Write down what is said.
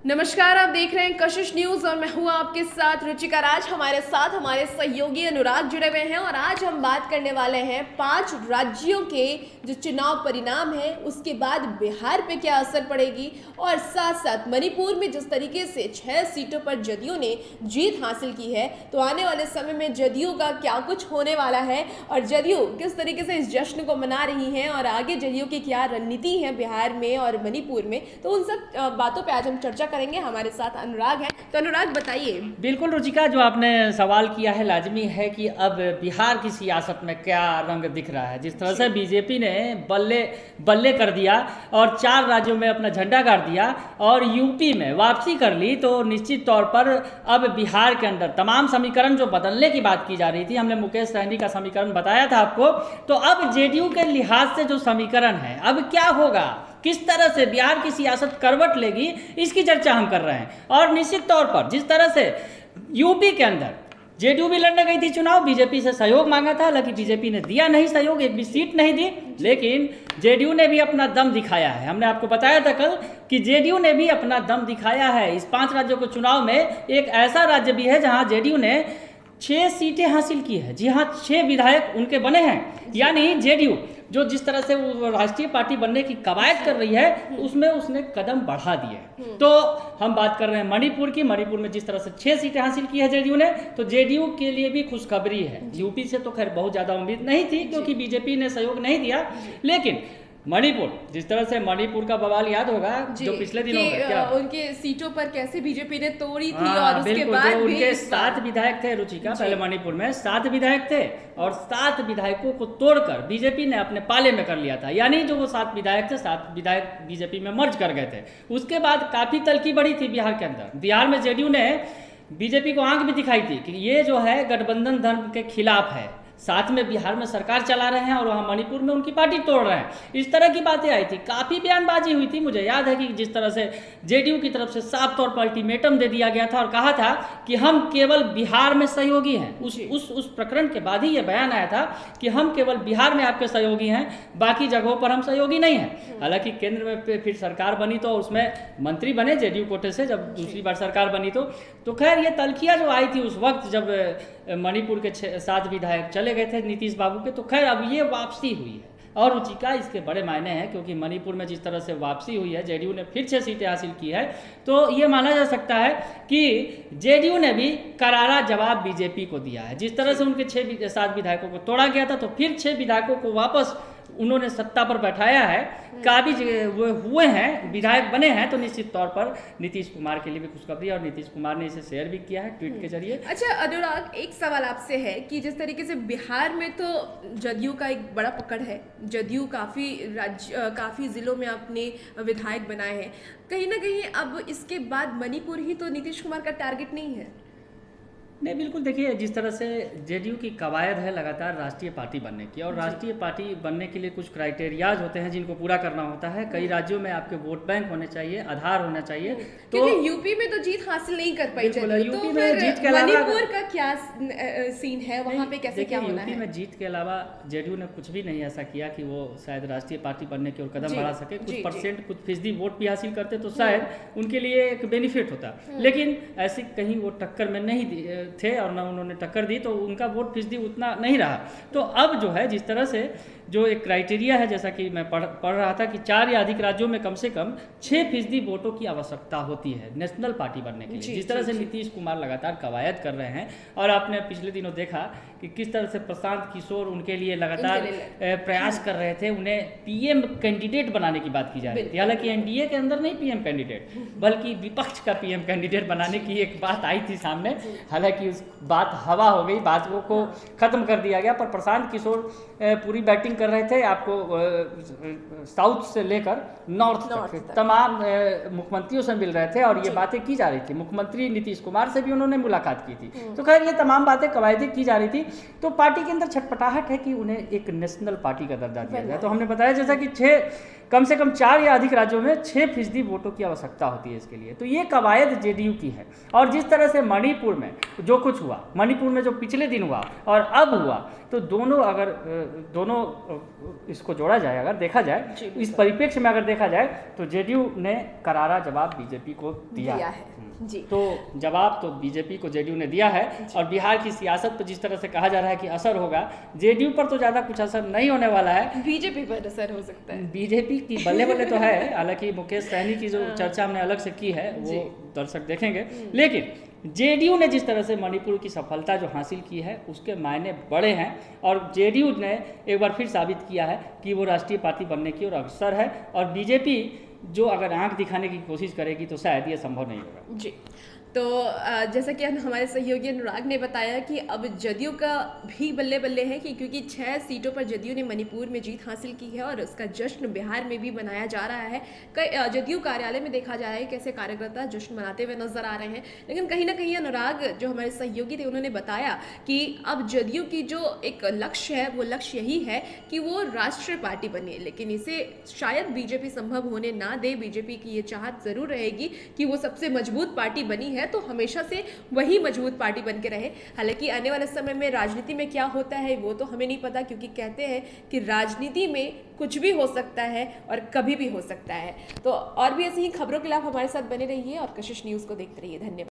नमस्कार, आप देख रहे हैं कशिश न्यूज और मैं हूं आपके साथ रुचिका राज। हमारे साथ हमारे सहयोगी अनुराग जुड़े हुए हैं और आज हम बात करने वाले हैं 5 राज्यों के जो चुनाव परिणाम है उसके बाद बिहार पे क्या असर पड़ेगी और साथ साथ मणिपुर में जिस तरीके से 6 सीटों पर जदयू ने जीत हासिल की है तो आने वाले समय में जदयू का क्या कुछ होने वाला है और जदयू किस तरीके से इस जश्न को मना रही है और आगे जदयू की क्या रणनीति है बिहार में और मणिपुर में, तो उन सब बातों पर आज हम चर्चा करेंगे। हमारे साथ अनुराग हैं, तो अनुराग बताइए। बिल्कुल रुचिका, जो आपने सवाल किया है लाजमी है कि अब बिहार की सियासत में क्या रंग दिख रहा है। जिस तरह से बीजेपी ने बल्ले बल्ले कर दिया और 4 राज्यों में अपना झंडा गाड़ दिया और यूपी में वापसी कर ली, तो निश्चित तौर पर अब बिहार के अंदर तमाम समीकरण जो बदलने की बात की जा रही थी, हमने मुकेश सहनी का समीकरण बताया था आपको, तो अब जेडीयू के लिहाज से जो समीकरण है अब क्या होगा, किस तरह से बिहार की सियासत करवट लेगी, इसकी चर्चा हम कर रहे हैं। और निश्चित तौर पर जिस तरह से यूपी के अंदर जेडीयू भी लड़ने गई थी चुनाव, बीजेपी से सहयोग मांगा था, हालांकि बीजेपी ने दिया नहीं सहयोग, एक भी सीट नहीं दी, लेकिन जेडीयू ने भी अपना दम दिखाया है। हमने आपको बताया था कल कि जेडीयू ने भी अपना दम दिखाया है। इस 5 राज्यों के चुनाव में एक ऐसा राज्य भी है जहां जेडीयू ने 6 सीटें हासिल की है। जी हाँ, 6 विधायक उनके बने हैं। यानी जेडीयू जो जिस तरह से वो राष्ट्रीय पार्टी बनने की कवायद कर रही है उसमें उसने कदम बढ़ा दिए। तो हम बात कर रहे हैं मणिपुर की। मणिपुर में जिस तरह से 6 सीटें हासिल की है जेडीयू ने, तो जेडीयू के लिए भी खुशखबरी है। यूपी से तो खैर बहुत ज़्यादा उम्मीद नहीं थी क्योंकि बीजेपी ने सहयोग नहीं दिया, लेकिन मणिपुर, जिस तरह से मणिपुर का बवाल याद होगा जो पिछले दिनों में क्या उनके सीटों पर कैसे बीजेपी ने तोड़ी थी हाँ, और उसके बाद भी उनके 7 विधायक थे रुचिका, पहले मणिपुर में 7 विधायक थे और 7 विधायकों को तोड़कर बीजेपी ने अपने पाले में कर लिया था। यानी जो वो 7 विधायक थे, 7 विधायक बीजेपी में मर्ज कर गए थे। उसके बाद काफी तलखी बढ़ी थी बिहार के अंदर। बिहार में जेडीयू ने बीजेपी को आंख भी दिखाई थी कि ये जो है गठबंधन धर्म के खिलाफ है, साथ में बिहार में सरकार चला रहे हैं और वहाँ मणिपुर में उनकी पार्टी तोड़ रहे हैं। इस तरह की बातें आई थी, काफ़ी बयानबाजी हुई थी। मुझे याद है कि जिस तरह से जेडीयू की तरफ से साफ तौर पर अल्टीमेटम दे दिया गया था और कहा था कि हम केवल बिहार में सहयोगी हैं। उस प्रकरण के बाद ही ये बयान आया था कि हम केवल बिहार में आपके सहयोगी हैं, बाकी जगहों पर हम सहयोगी नहीं हैं। हालांकि केंद्र में फिर सरकार बनी तो उसमें मंत्री बने जेडीयू कोटे से, जब दूसरी बार सरकार बनी तो खैर ये तलखियाँ जो आई थी उस वक्त जब मणिपुर के 7 विधायक चले गए थे नीतीश बाबू के, तो खैर अब ये वापसी हुई है। और रुचिका, इसके बड़े मायने हैं क्योंकि मणिपुर में जिस तरह से वापसी हुई है, जेडीयू ने फिर 6 सीटें हासिल की है, तो ये माना जा सकता है कि जेडीयू ने भी करारा जवाब बीजेपी को दिया है। जिस तरह से उनके 7 विधायकों को तोड़ा गया था, तो फिर 6 विधायकों को वापस उन्होंने सत्ता पर बैठाया है, काफ़ी वो हुए हैं, विधायक बने हैं, तो निश्चित तौर पर नीतीश कुमार के लिए भी खुशखबरी है और नीतीश कुमार ने इसे शेयर भी किया है ट्वीट के जरिए। अच्छा अनुराग, एक सवाल आपसे है कि जिस तरीके से बिहार में तो जदयू का एक बड़ा पकड़ है, जदयू काफ़ी ज़िलों में अपने विधायक बनाए हैं, कहीं ना कहीं अब इसके बाद मणिपुर ही तो नीतीश कुमार का टारगेट नहीं है? नहीं, बिल्कुल। देखिए, जिस तरह से जेडीयू की कवायद है लगातार राष्ट्रीय पार्टी बनने की, और राष्ट्रीय पार्टी बनने के लिए कुछ क्राइटेरियाज होते हैं जिनको पूरा करना होता है। कई राज्यों में आपके वोट बैंक होने चाहिए, आधार होना चाहिए। तो यूपी में तो जीत हासिल नहीं कर पाई यूपी तो में जीत के अलावा मणिपुर का क्या सीन है, वहाँ पे कैसे क्या होना है? यूपी में जीत के अलावा जेडीयू ने कुछ भी नहीं ऐसा किया कि वो शायद राष्ट्रीय पार्टी बनने की ओर कदम बढ़ा सके। कुछ परसेंट, कुछ फीसदी वोट भी हासिल करते तो शायद उनके लिए एक बेनिफिट होता, लेकिन ऐसी कहीं वो टक्कर में नहीं थे और ना उन्होंने टक्कर दी, तो उनका वोट फीसदी उतना नहीं रहा। तो अब जो है जिस तरह से जो एक क्राइटेरिया है, जैसा कि मैं पढ़ रहा था कि 4 या अधिक राज्यों में कम से कम 6% वोटों की आवश्यकता होती है नेशनल पार्टी बनने के लिए। जिस तरह से नीतीश कुमार लगातार कवायद कर रहे हैं और आपने पिछले दिनों देखा कि किस तरह से प्रशांत किशोर उनके लिए लगातार प्रयास कर रहे थे, उन्हें पीएम कैंडिडेट बनाने की बात की जा रही थी। हालांकि एनडीए के अंदर नहीं पीएम कैंडिडेट, बल्कि विपक्ष का पीएम कैंडिडेट बनाने की एक बात आई थी सामने। हालांकि उस बात हवा हो गई, बातों को खत्म कर दिया गया। पर प्रशांत किशोर पूरी बैटिंग कर रहे थे। आपको साउथ से लेकर नॉर्थ तक तमाम मुख्यमंत्रियों से मिल रहे थे और ये बातें की जा रही थी। मुख्यमंत्री नीतीश कुमार से भी उन्होंने मुलाकात की थी। तो खैर ये तमाम बातें कवायदे की जा रही थी। तो पार्टी के अंदर छटपटाहट है कि उन्हें एक नेशनल पार्टी का दर्जा दिया जाए। तो हमने बताया जैसा कि कम से कम 4 या अधिक राज्यों में 6% वोटों की आवश्यकता होती है इसके लिए। तो ये कवायद जेडीयू की है। और जिस तरह से मणिपुर में जो कुछ हुआ, मणिपुर में जो पिछले दिन हुआ और अब हुआ, तो दोनों इसको जोड़ा जाए, अगर देखा जाए इस परिप्रेक्ष्य में अगर देखा जाए तो जेडीयू ने करारा जवाब बीजेपी को दिया है। जी। तो जवाब तो बीजेपी को जेडीयू ने दिया है। और बिहार की सियासत पर जिस तरह से कहा जा रहा है कि असर होगा, जेडीयू पर तो ज़्यादा कुछ असर नहीं होने वाला है, बीजेपी पर असर हो सकता है। बीजेपी की बल्ले बल्ले तो है। हालांकि मुकेश सहनी की जो चर्चा हमने अलग से की है वो दर्शक देखेंगे, लेकिन जेडीयू ने जिस तरह से मणिपुर की सफलता जो हासिल की है उसके मायने बड़े हैं। और जेडीयू ने एक बार फिर साबित किया है कि वो राष्ट्रीय पार्टी बनने की ओर अग्रसर है। और बीजेपी जो अगर आंख दिखाने की कोशिश करेगी तो शायद ये संभव नहीं होगा। जी। तो जैसा कि हमारे सहयोगी अनुराग ने बताया कि अब जदयू का भी बल्ले बल्ले है कि क्योंकि 6 सीटों पर जदयू ने मणिपुर में जीत हासिल की है और उसका जश्न बिहार में भी मनाया जा रहा है। कई जदयू कार्यालय में देखा जा रहा है कैसे कार्यकर्ता जश्न मनाते हुए नजर आ रहे हैं। लेकिन कहीं ना कहीं अनुराग जो हमारे सहयोगी थे उन्होंने बताया कि अब जदयू की जो एक लक्ष्य है वो लक्ष्य यही है कि वो राष्ट्रीय पार्टी बने, लेकिन इसे शायद बीजेपी संभव होने ना दे। बीजेपी की ये चाहत जरूर रहेगी कि वो सबसे मजबूत पार्टी बनी है तो हमेशा से वही मजबूत पार्टी बन के रहे। हालांकि आने वाले समय में राजनीति में क्या होता है वो तो हमें नहीं पता, क्योंकि कहते हैं कि राजनीति में कुछ भी हो सकता है और कभी भी हो सकता है। तो और भी ऐसी ही खबरों के लिए आप हमारे साथ बने रहिए और कशिश न्यूज़ को देखते रहिए। धन्यवाद।